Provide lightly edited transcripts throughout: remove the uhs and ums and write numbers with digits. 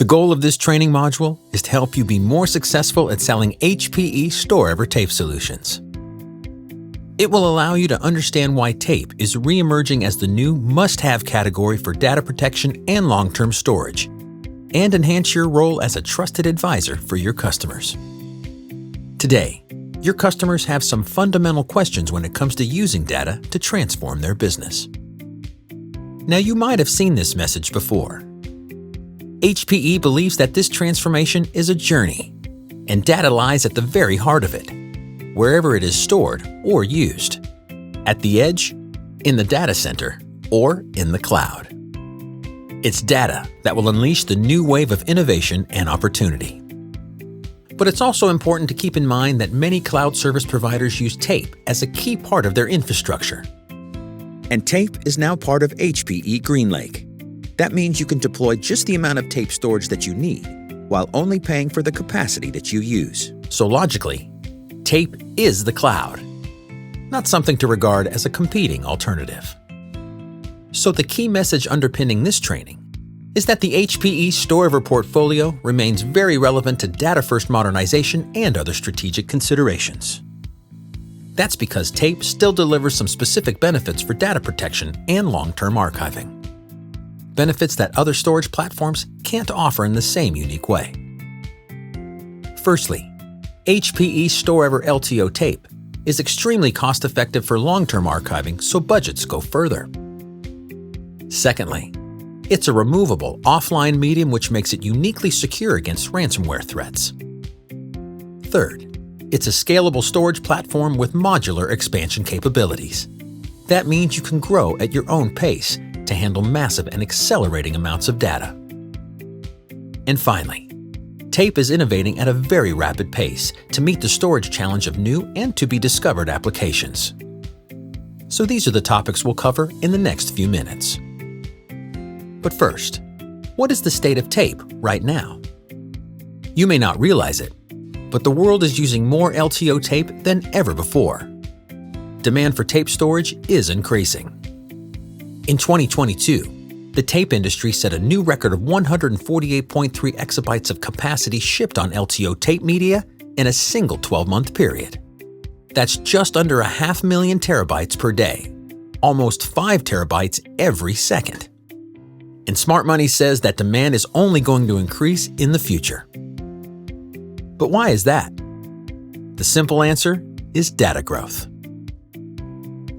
The goal of this training module is to help you be more successful at selling HPE Store-Ever tape solutions. It will allow you to understand why tape is re-emerging as the new must-have category for data protection and long-term storage, and enhance your role as a trusted advisor for your customers. Today, your customers have some fundamental questions when it comes to using data to transform their business. Now, you might have seen this message before. HPE believes that this transformation is a journey, and data lies at the very heart of it, wherever it is stored or used, at the edge, in the data center, or in the cloud. It's data that will unleash the new wave of innovation and opportunity. But it's also important to keep in mind that many cloud service providers use tape as a key part of their infrastructure. And tape is now part of HPE GreenLake. That means you can deploy just the amount of tape storage that you need, while only paying for the capacity that you use. So logically, tape is the cloud, not something to regard as a competing alternative. So the key message underpinning this training is that the HPE Store-Ever portfolio remains very relevant to data-first modernization and other strategic considerations. That's because tape still delivers some specific benefits for data protection and long-term archiving. Benefits that other storage platforms can't offer in the same unique way. Firstly, HPE Store-Ever LTO tape is extremely cost-effective for long-term archiving, so budgets go further. Secondly, it's a removable, offline medium which makes it uniquely secure against ransomware threats. Third, it's a scalable storage platform with modular expansion capabilities. That means you can grow at your own pace to handle massive and accelerating amounts of data. And finally, tape is innovating at a very rapid pace to meet the storage challenge of new and to-be-discovered applications. So these are the topics we'll cover in the next few minutes. But first, what is the state of tape right now? You may not realize it, but the world is using more LTO tape than ever before. Demand for tape storage is increasing. In 2022, the tape industry set a new record of 148.3 exabytes of capacity shipped on LTO tape media in a single 12-month period. That's just under 500,000 terabytes per day, almost 5 terabytes every second. And Smart Money says that demand is only going to increase in the future. But why is that? The simple answer is data growth.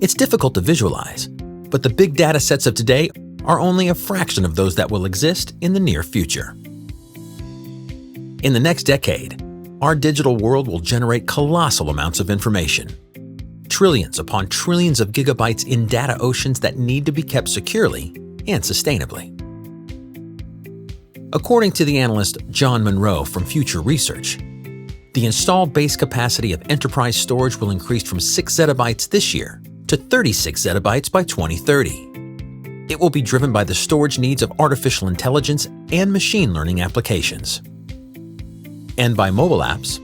It's difficult to visualize, but the big data sets of today are only a fraction of those that will exist in the near future. In the next decade, our digital world will generate colossal amounts of information. Trillions upon trillions of gigabytes in data oceans that need to be kept securely and sustainably. According to the analyst John Monroe from Future Research, the installed base capacity of enterprise storage will increase from 6 zettabytes this year to 36 zettabytes by 2030. It will be driven by the storage needs of artificial intelligence and machine learning applications, and by mobile apps,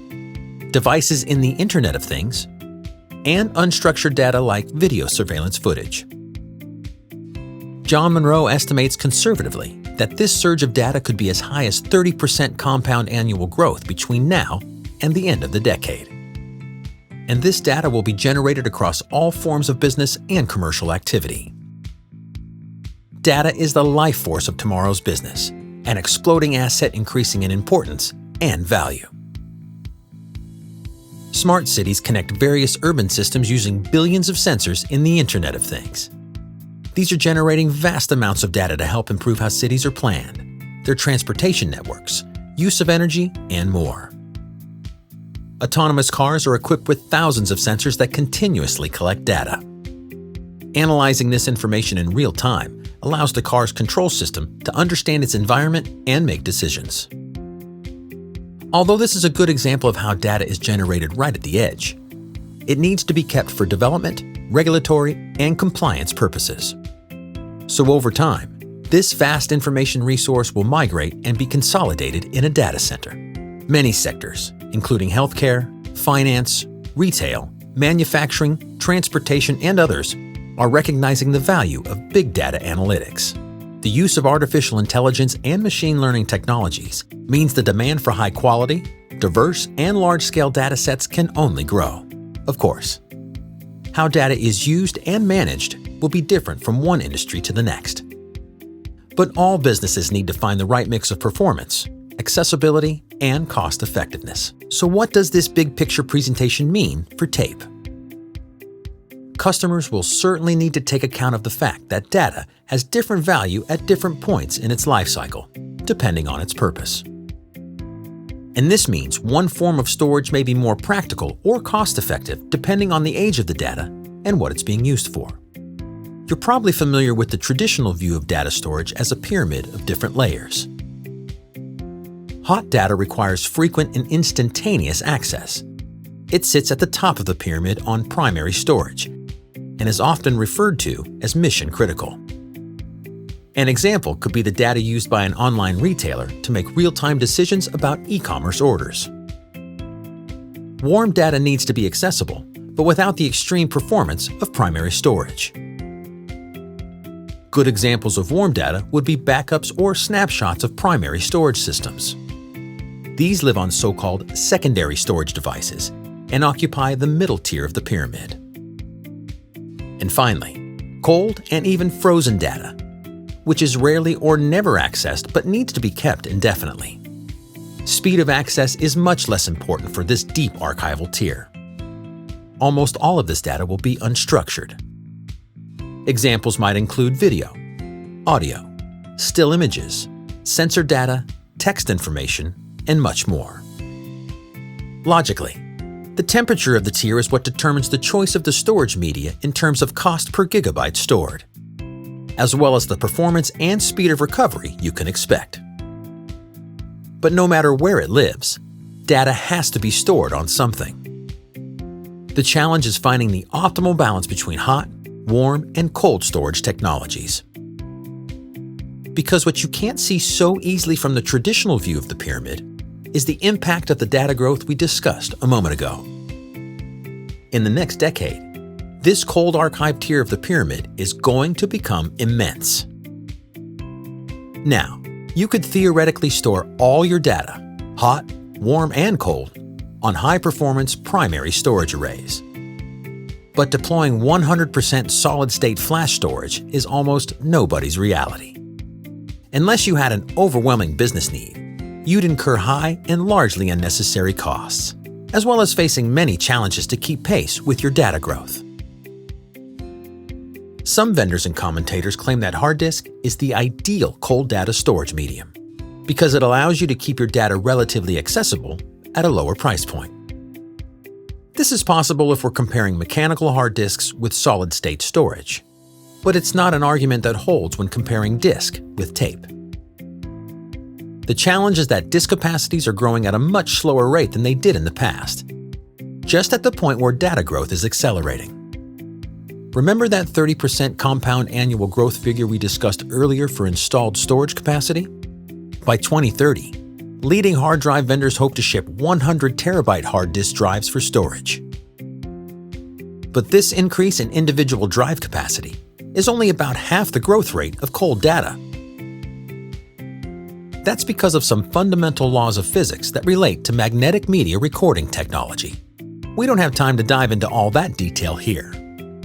devices in the Internet of Things, and unstructured data like video surveillance footage. John Monroe estimates conservatively that this surge of data could be as high as 30% compound annual growth between now and the end of the decade. And this data will be generated across all forms of business and commercial activity. Data is the life force of tomorrow's business, an exploding asset increasing in importance and value. Smart cities connect various urban systems using billions of sensors in the Internet of Things. These are generating vast amounts of data to help improve how cities are planned, their transportation networks, use of energy, and more. Autonomous cars are equipped with thousands of sensors that continuously collect data. Analyzing this information in real time allows the car's control system to understand its environment and make decisions. Although this is a good example of how data is generated right at the edge, it needs to be kept for development, regulatory, and compliance purposes. So over time, this vast information resource will migrate and be consolidated in a data center. Many sectors, including healthcare, finance, retail, manufacturing, transportation, and others, are recognizing the value of big data analytics. The use of artificial intelligence and machine learning technologies means the demand for high-quality, diverse, and large-scale datasets can only grow. Of course, how data is used and managed will be different from one industry to the next. But all businesses need to find the right mix of performance, accessibility, and cost-effectiveness. So what does this big-picture presentation mean for tape? Customers will certainly need to take account of the fact that data has different value at different points in its life cycle, depending on its purpose. And this means one form of storage may be more practical or cost-effective depending on the age of the data and what it's being used for. You're probably familiar with the traditional view of data storage as a pyramid of different layers. Hot data requires frequent and instantaneous access. It sits at the top of the pyramid on primary storage and is often referred to as mission critical. An example could be the data used by an online retailer to make real-time decisions about e-commerce orders. Warm data needs to be accessible, but without the extreme performance of primary storage. Good examples of warm data would be backups or snapshots of primary storage systems. These live on so-called secondary storage devices and occupy the middle tier of the pyramid. And finally, cold and even frozen data, which is rarely or never accessed but needs to be kept indefinitely. Speed of access is much less important for this deep archival tier. Almost all of this data will be unstructured. Examples might include video, audio, still images, sensor data, text information, and much more. Logically, the temperature of the tier is what determines the choice of the storage media in terms of cost per gigabyte stored, as well as the performance and speed of recovery you can expect. But no matter where it lives, data has to be stored on something. The challenge is finding the optimal balance between hot, warm, and cold storage technologies. Because what you can't see so easily from the traditional view of the pyramid is the impact of the data growth we discussed a moment ago. In the next decade, this cold archive tier of the pyramid is going to become immense. Now, you could theoretically store all your data, hot, warm, and cold, on high-performance primary storage arrays. But deploying 100% solid-state flash storage is almost nobody's reality. Unless you had an overwhelming business need, you'd incur high and largely unnecessary costs, as well as facing many challenges to keep pace with your data growth. Some vendors and commentators claim that hard disk is the ideal cold data storage medium because it allows you to keep your data relatively accessible at a lower price point. This is possible if we're comparing mechanical hard disks with solid-state storage, but it's not an argument that holds when comparing disk with tape. The challenge is that disk capacities are growing at a much slower rate than they did in the past, just at the point where data growth is accelerating. Remember that 30% compound annual growth figure we discussed earlier for installed storage capacity? By 2030, leading hard drive vendors hope to ship 100 terabyte hard disk drives for storage. But this increase in individual drive capacity is only about half the growth rate of cold data. That's because of some fundamental laws of physics that relate to magnetic media recording technology. We don't have time to dive into all that detail here,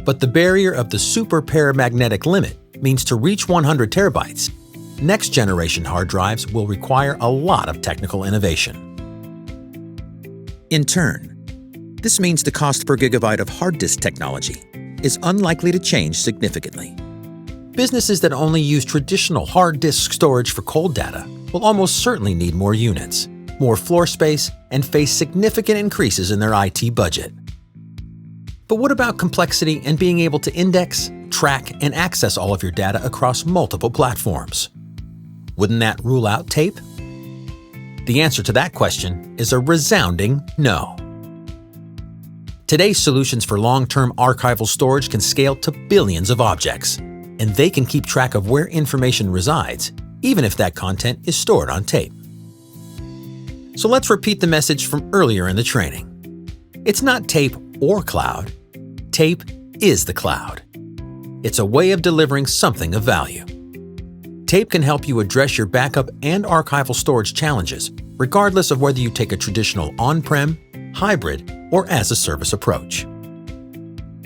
but the barrier of the super-paramagnetic limit means to reach 100 terabytes, next-generation hard drives will require a lot of technical innovation. In turn, this means the cost per gigabyte of hard disk technology is unlikely to change significantly. Businesses that only use traditional hard disk storage for cold data will almost certainly need more units, more floor space, and face significant increases in their IT budget. But what about complexity and being able to index, track, and access all of your data across multiple platforms? Wouldn't that rule out tape? The answer to that question is a resounding no. Today's solutions for long-term archival storage can scale to billions of objects, and they can keep track of where information resides, even if that content is stored on tape. So let's repeat the message from earlier in the training. It's not tape or cloud. Tape is the cloud. It's a way of delivering something of value. Tape can help you address your backup and archival storage challenges, regardless of whether you take a traditional on-prem, hybrid, or as-a-service approach.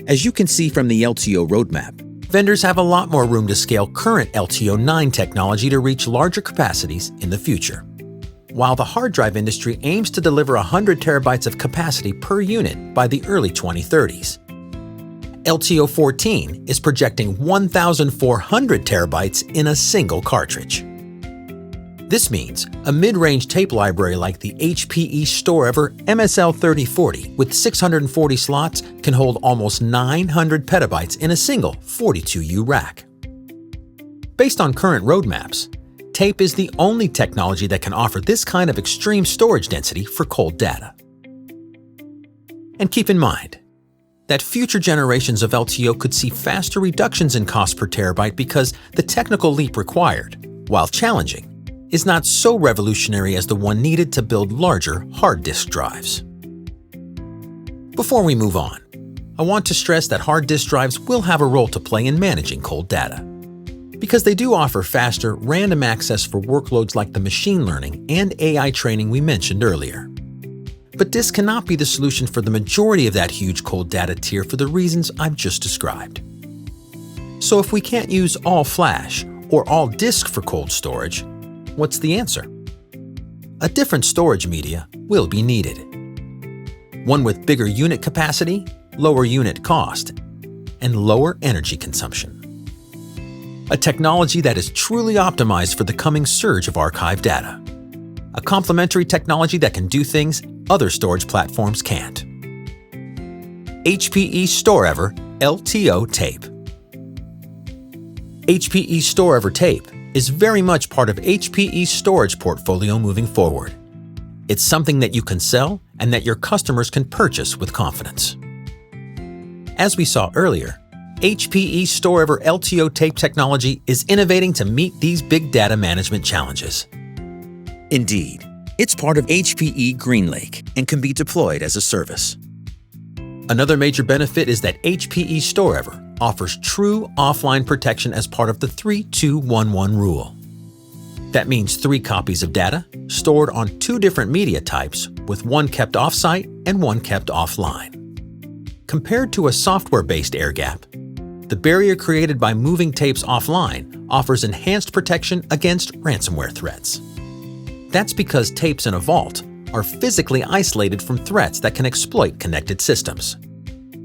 As you can see from the LTO roadmap, vendors have a lot more room to scale current LTO-9 technology to reach larger capacities in the future. While the hard drive industry aims to deliver 100 terabytes of capacity per unit by the early 2030s, LTO-14 is projecting 1,400 terabytes in a single cartridge. This means a mid-range tape library like the HPE StoreEver MSL3040 with 640 slots can hold almost 900 petabytes in a single 42U rack. Based on current roadmaps, tape is the only technology that can offer this kind of extreme storage density for cold data. And keep in mind that future generations of LTO could see faster reductions in cost per terabyte because the technical leap required, while challenging, is not so revolutionary as the one needed to build larger hard disk drives. Before we move on, I want to stress that hard disk drives will have a role to play in managing cold data, because they do offer faster, random access for workloads like the machine learning and AI training we mentioned earlier. But this cannot be the solution for the majority of that huge cold data tier for the reasons I've just described. So if we can't use all flash or all disk for cold storage, what's the answer? A different storage media will be needed. One with bigger unit capacity, lower unit cost, and lower energy consumption. A technology that is truly optimized for the coming surge of archive data. A complementary technology that can do things other storage platforms can't. HPE StoreEver LTO Tape. HPE StoreEver Tape is very much part of HPE's storage portfolio moving forward. It's something that you can sell and that your customers can purchase with confidence. As we saw earlier, HPE StoreEver LTO Tape technology is innovating to meet these big data management challenges. Indeed, it's part of HPE GreenLake and can be deployed as a service. Another major benefit is that HPE StoreEver offers true offline protection as part of the 3-2-1-1 rule. That means 3 copies of data stored on 2 different media types, with one kept off-site and one kept offline. Compared to a software-based air gap, the barrier created by moving tapes offline offers enhanced protection against ransomware threats. That's because tapes in a vault are physically isolated from threats that can exploit connected systems.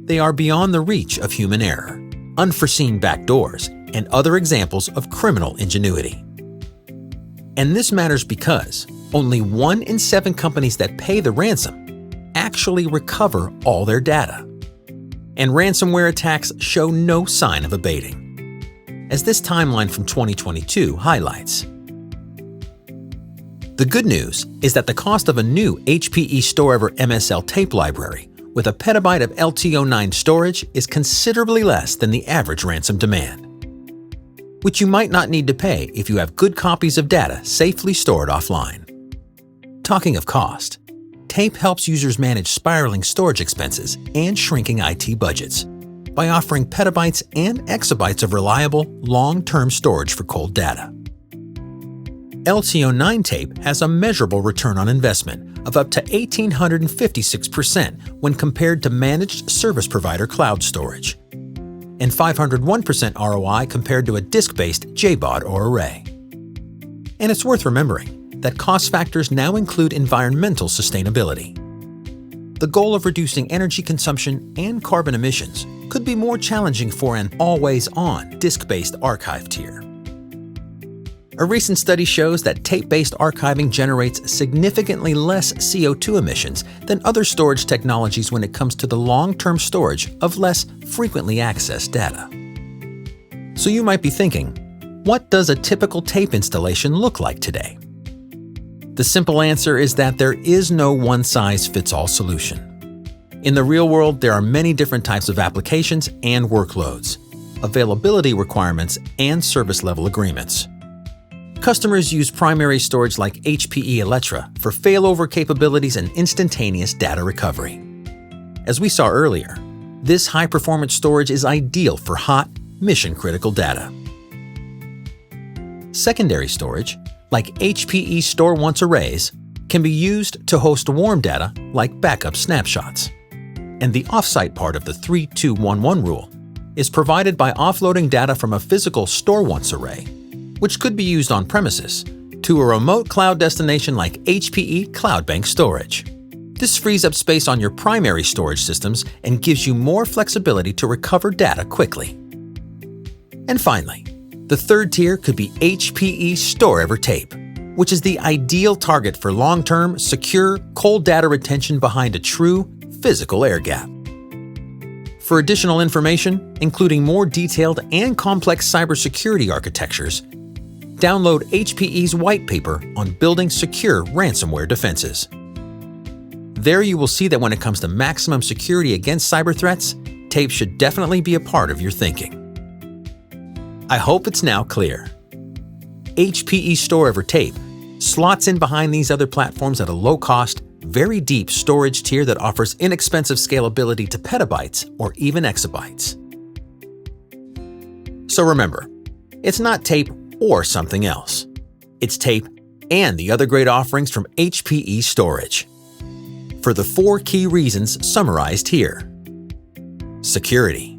They are beyond the reach of human error, unforeseen backdoors, and other examples of criminal ingenuity. And this matters because only 1 in 7 companies that pay the ransom actually recover all their data. And ransomware attacks show no sign of abating, as this timeline from 2022 highlights. The good news is that the cost of a new HPE StoreEver MSL tape library with a petabyte of LTO-9 storage is considerably less than the average ransom demand, which you might not need to pay if you have good copies of data safely stored offline. Talking of cost, tape helps users manage spiraling storage expenses and shrinking IT budgets by offering petabytes and exabytes of reliable, long-term storage for cold data. LTO-9 tape has a measurable return on investment of up to 1,856% when compared to managed service provider cloud storage, and 501% ROI compared to a disk-based JBOD or array. And it's worth remembering that cost factors now include environmental sustainability. The goal of reducing energy consumption and carbon emissions could be more challenging for an always-on disk-based archive tier. A recent study shows that tape-based archiving generates significantly less CO2 emissions than other storage technologies when it comes to the long-term storage of less frequently accessed data. So you might be thinking, what does a typical tape installation look like today? The simple answer is that there is no one-size-fits-all solution. In the real world, there are many different types of applications and workloads, availability requirements, and service-level agreements. Customers use primary storage like HPE Alletra for failover capabilities and instantaneous data recovery. As we saw earlier, this high-performance storage is ideal for hot, mission-critical data. Secondary storage, like HPE Store Once arrays, can be used to host warm data like backup snapshots. And the offsite part of the 3-2-1-1 rule is provided by offloading data from a physical Store Once array, which could be used on premises, to a remote cloud destination like HPE CloudBank Storage. This frees up space on your primary storage systems and gives you more flexibility to recover data quickly. And finally, the third tier could be HPE Store Tape, which is the ideal target for long-term, secure, cold data retention behind a true, physical air gap. For additional information, including more detailed and complex cybersecurity architectures, download HPE's white paper on building secure ransomware defenses. There you will see that when it comes to maximum security against cyber threats, tape should definitely be a part of your thinking. I hope it's now clear. HPE Store Tape slots in behind these other platforms at a low-cost, very deep storage tier that offers inexpensive scalability to petabytes or even exabytes. So remember, it's not tape or something else. It's tape and the other great offerings from HPE Storage. For the 4 key reasons summarized here: security,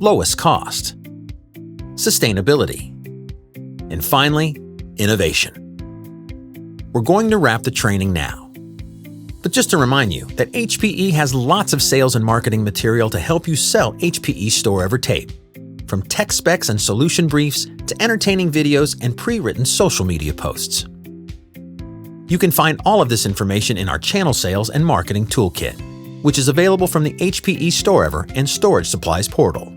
lowest cost, sustainability, and finally, innovation. We're going to wrap the training now. But just to remind you that HPE has lots of sales and marketing material to help you sell HPE Store Tape, from tech specs and solution briefs to entertaining videos and pre-written social media posts. You can find all of this information in our channel sales and marketing toolkit, which is available from the HPE Store and Storage Supplies portal.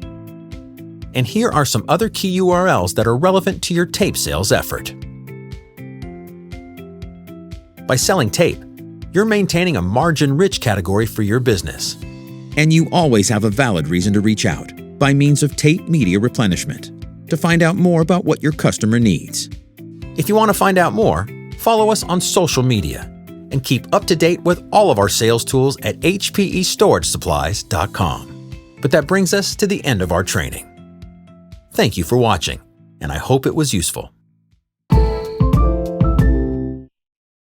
And here are some other key URLs that are relevant to your tape sales effort. By selling tape, you're maintaining a margin-rich category for your business. And you always have a valid reason to reach out by means of tape media replenishment to find out more about what your customer needs. If you want to find out more, follow us on social media and keep up to date with all of our sales tools at hpestorage.com. But that brings us to the end of our training. Thank you for watching, and I hope it was useful.